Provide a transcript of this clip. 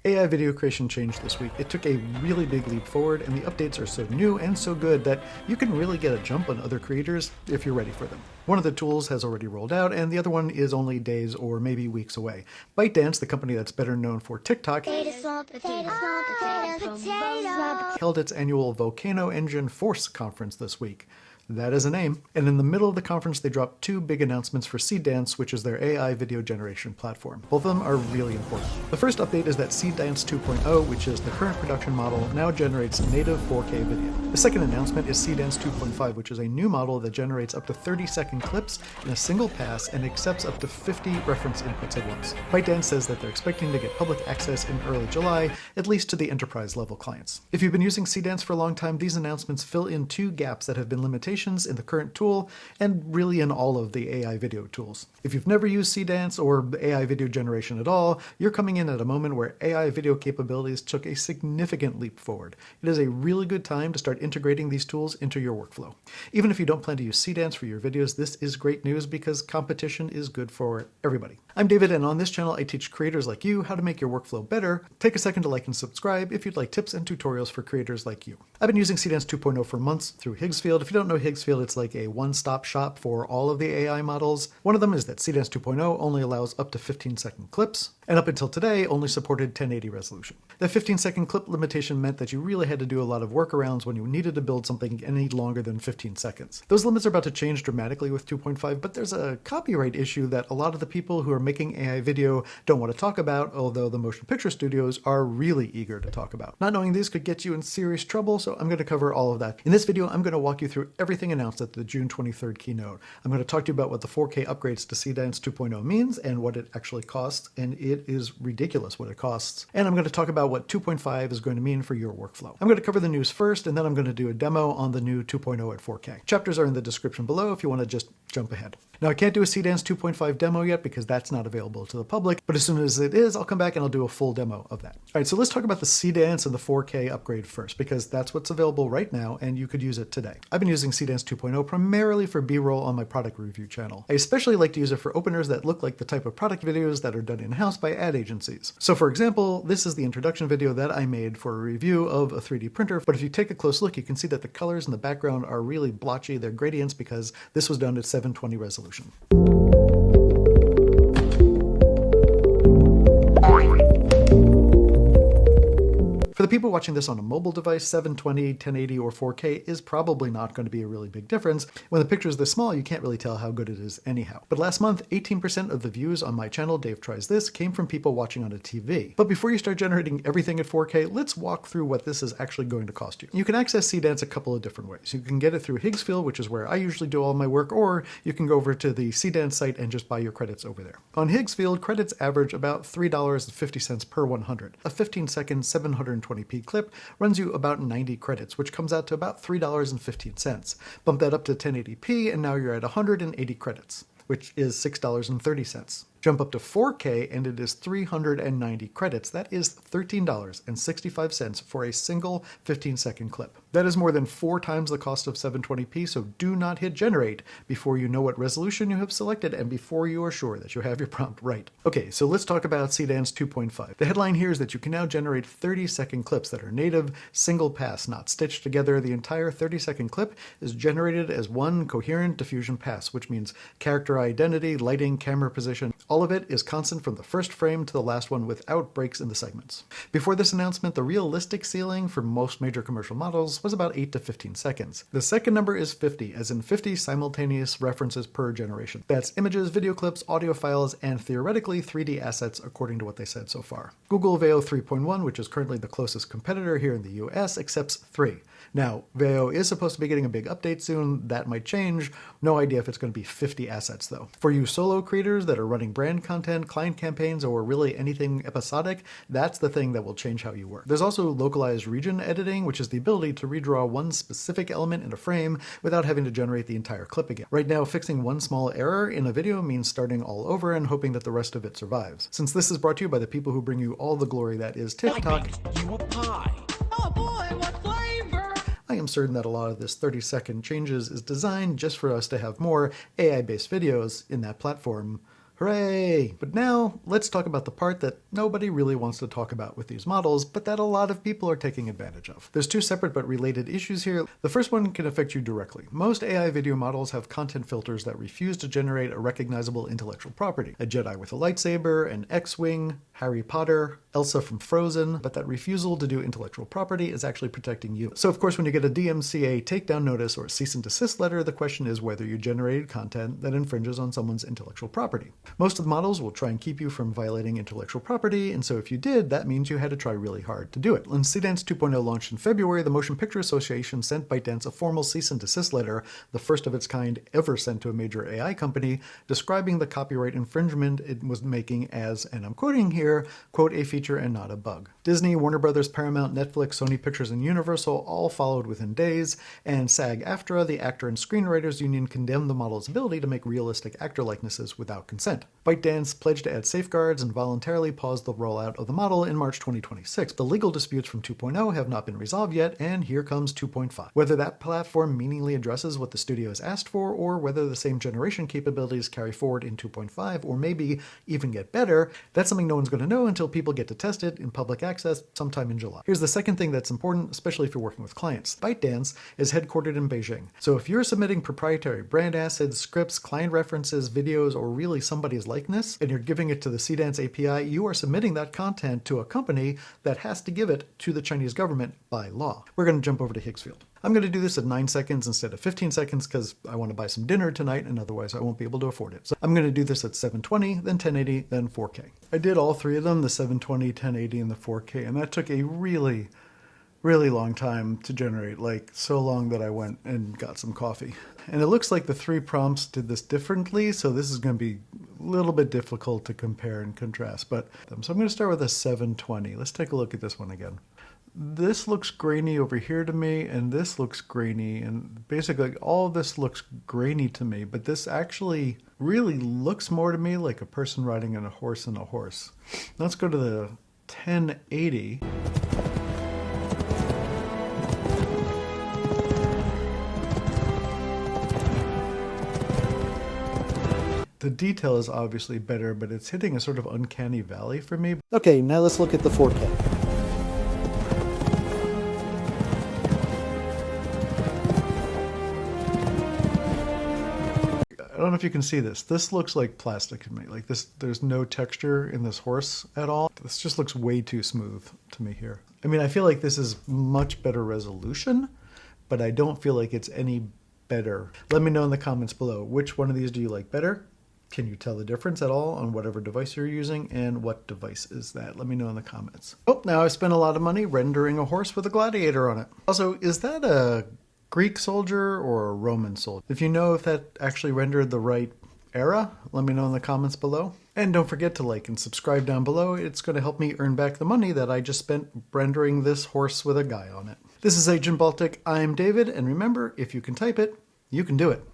AI video creation changed this week. It took a really big leap forward, and the updates are so new and so good that you can really get a jump on other creators if you're ready for them. One of the tools has already rolled out, and the other one is only days or maybe weeks away. ByteDance, the company that's better known for TikTok, held its annual Volcano Engine Force conference this week. That is a name. And in the middle of the conference, they dropped two big announcements for Seedance, which is their AI video generation platform. Both of them are really important. The first update is that Seedance 2.0, which is the current production model, now generates native 4K video. The second announcement is Seedance 2.5, which is a new model that generates up to 30-second clips in a single pass and accepts up to 50 reference inputs at once. ByteDance says that they're expecting to get public access in early July, at least to the enterprise level clients. If you've been using Seedance for a long time, these announcements fill in two gaps that have been limitations in the current tool and really in all of the AI video tools. If you've never used Seedance or AI video generation at all, you're coming in at a moment where AI video capabilities took a significant leap forward. It is a really good time to start integrating these tools into your workflow. Even if you don't plan to use Seedance for your videos, this is great news because competition is good for everybody. I'm David, and on this channel I teach creators like you how to make your workflow better. Take a second to like and subscribe if you'd like tips and tutorials for creators like you. I've been using Seedance 2.0 for months through Higgsfield. If you don't know Higgsfield, it's like a one-stop shop for all of the AI models. One of them is that Seedance 2.0 only allows up to 15-second clips, and up until today only supported 1080 resolution. The 15-second clip limitation meant that you really had to do a lot of workarounds when you needed to build something any longer than 15 seconds. Those limits are about to change dramatically with 2.5, but there's a copyright issue that a lot of the people who are making AI video don't want to talk about, although the motion picture studios are really eager to talk about. Not knowing these could get you in serious trouble, so I'm going to cover all of that. In this video, I'm going to walk you through everything announced at the June 23rd keynote. I'm going to talk to you about what the 4K upgrades to Seedance 2.0 means and what it actually costs, and it is ridiculous what it costs. And I'm going to talk about what 2.5 is going to mean for your workflow. I'm going to cover the news first, and then I'm going to do a demo on the new 2.0 at 4K. Chapters are in the description below if you want to just jump ahead. Now, I can't do a Seedance 2.5 demo yet because that's not available to the public, but as soon as it is, I'll come back and I'll do a full demo of that. All right, so let's talk about the Seedance and the 4K upgrade first, because that's what's available right now and you could use it today. I've been using Seedance 2.0 primarily for B-roll on my product review channel. I especially like to use it for openers that look like the type of product videos that are done in-house by ad agencies. So for example, this is the introduction video that I made for a review of a 3D printer, but if you take a close look, you can see that the colors in the background are really blotchy. They're gradients because this was done at 720 resolution. For the people watching this on a mobile device, 720, 1080, or 4K is probably not going to be a really big difference. When the picture is this small, you can't really tell how good it is anyhow. But last month, 18% of the views on my channel, Dave Tries This, came from people watching on a TV. But before you start generating everything at 4K, let's walk through what this is actually going to cost you. You can access Seedance a couple of different ways. You can get it through Higgsfield, which is where I usually do all my work, or you can go over to the Seedance site and just buy your credits over there. On Higgsfield, credits average about $3.50 per 100. A 15-second 720p clip runs you about 90 credits, which comes out to about $3.15. Bump that up to 1080p, and now you're at 180 credits, which is $6.30. Jump up to 4K and it is 390 credits. That is $13.65 for a single 15-second clip. That is more than 4 times the cost of 720p, so do not hit generate before you know what resolution you have selected and before you are sure that you have your prompt right. Okay, so let's talk about Seedance 2.5. The headline here is that you can now generate 30-second clips that are native, single pass, not stitched together. The entire 30-second clip is generated as one coherent diffusion pass, which means character identity, lighting, camera position. All of it is constant from the first frame to the last one without breaks in the segments. Before this announcement, the realistic ceiling for most major commercial models was about 8 to 15 seconds. The second number is 50, as in 50 simultaneous references per generation. That's images, video clips, audio files, and theoretically 3D assets according to what they said so far. Google Veo 3.1, which is currently the closest competitor here in the US, accepts 3. Now, Veo is supposed to be getting a big update soon. That might change. No idea if it's going to be 50 assets though. For you solo creators that are running brand content, client campaigns, or really anything episodic, that's the thing that will change how you work. There's also localized region editing, which is the ability to redraw one specific element in a frame without having to generate the entire clip again. Right now, fixing one small error in a video means starting all over and hoping that the rest of it survives. Since this is brought to you by the people who bring you all the glory that is TikTok, You a pie. Oh boy, what flavor? I am certain that a lot of this 30-second changes is designed just for us to have more AI-based videos in that platform Hooray! But now, let's talk about the part that nobody really wants to talk about with these models, but that a lot of people are taking advantage of. There's two separate but related issues here. The first one can affect you directly. Most AI video models have content filters that refuse to generate a recognizable intellectual property. A Jedi with a lightsaber, an X-Wing, Harry Potter, Elsa from Frozen, but that refusal to do intellectual property is actually protecting you. So of course when you get a DMCA takedown notice or a cease and desist letter, the question is whether you generated content that infringes on someone's intellectual property. Most of the models will try and keep you from violating intellectual property, and so if you did, that means you had to try really hard to do it. When Seedance 2.0 launched in February, the Motion Picture Association sent ByteDance a formal cease and desist letter, the first of its kind ever sent to a major AI company, describing the copyright infringement it was making as, and I'm quoting here, quote, a feature and not a bug. Disney, Warner Brothers, Paramount, Netflix, Sony Pictures, and Universal all followed within days, and SAG-AFTRA, the Actor and Screenwriters Union, condemned the model's ability to make realistic actor likenesses without consent. ByteDance pledged to add safeguards and voluntarily paused the rollout of the model in March 2026. The legal disputes from 2.0 have not been resolved yet, and here comes 2.5. Whether that platform meaningfully addresses what the studio has asked for, or whether the same generation capabilities carry forward in 2.5, or maybe even get better, that's something no one's going to know until people get to test it in public access sometime in July. Here's the second thing that's important, especially if you're working with clients. ByteDance is headquartered in Beijing. So if you're submitting proprietary brand assets, scripts, client references, videos, or really somebody's likeness, and you're giving it to the Seedance API, you are submitting that content to a company that has to give it to the Chinese government by law. We're going to jump over to Higgsfield. I'm going to do this at 9 seconds instead of 15 seconds because I want to buy some dinner tonight and otherwise I won't be able to afford it. So I'm going to do this at 720, then 1080, then 4K. I did all three of them, the 720, 1080, and the 4K, and that took a really long time to generate, like so long that I went and got some coffee. And it looks like the three prompts did this differently, so this is going to be a little bit difficult to compare and contrast. But so I'm going to start with a 720. Let's take a look at this one again. This looks grainy over here to me, and this looks grainy, and basically all of this looks grainy to me, but this actually really looks more to me like a person riding on a horse and a horse. Let's go to the 1080. The detail is obviously better, but it's hitting a sort of uncanny valley for me. Okay, now let's look at the 4K. I don't know if you can see this. This looks like plastic to me. Like this, there's no texture in this horse at all. This just looks way too smooth to me here. I mean, I feel like this is much better resolution, but I don't feel like it's any better. Let me know in the comments below, which one of these do you like better? Can you tell the difference at all on whatever device you're using? And what device is that? Let me know in the comments. Oh, now I've spent a lot of money rendering a horse with a gladiator on it. Also, is that a Greek soldier or a Roman soldier? If you know if that actually rendered the right era, let me know in the comments below. And don't forget to like and subscribe down below. It's going to help me earn back the money that I just spent rendering this horse with a guy on it. This is Agent Baltic. I'm David, and remember, if you can type it, you can do it.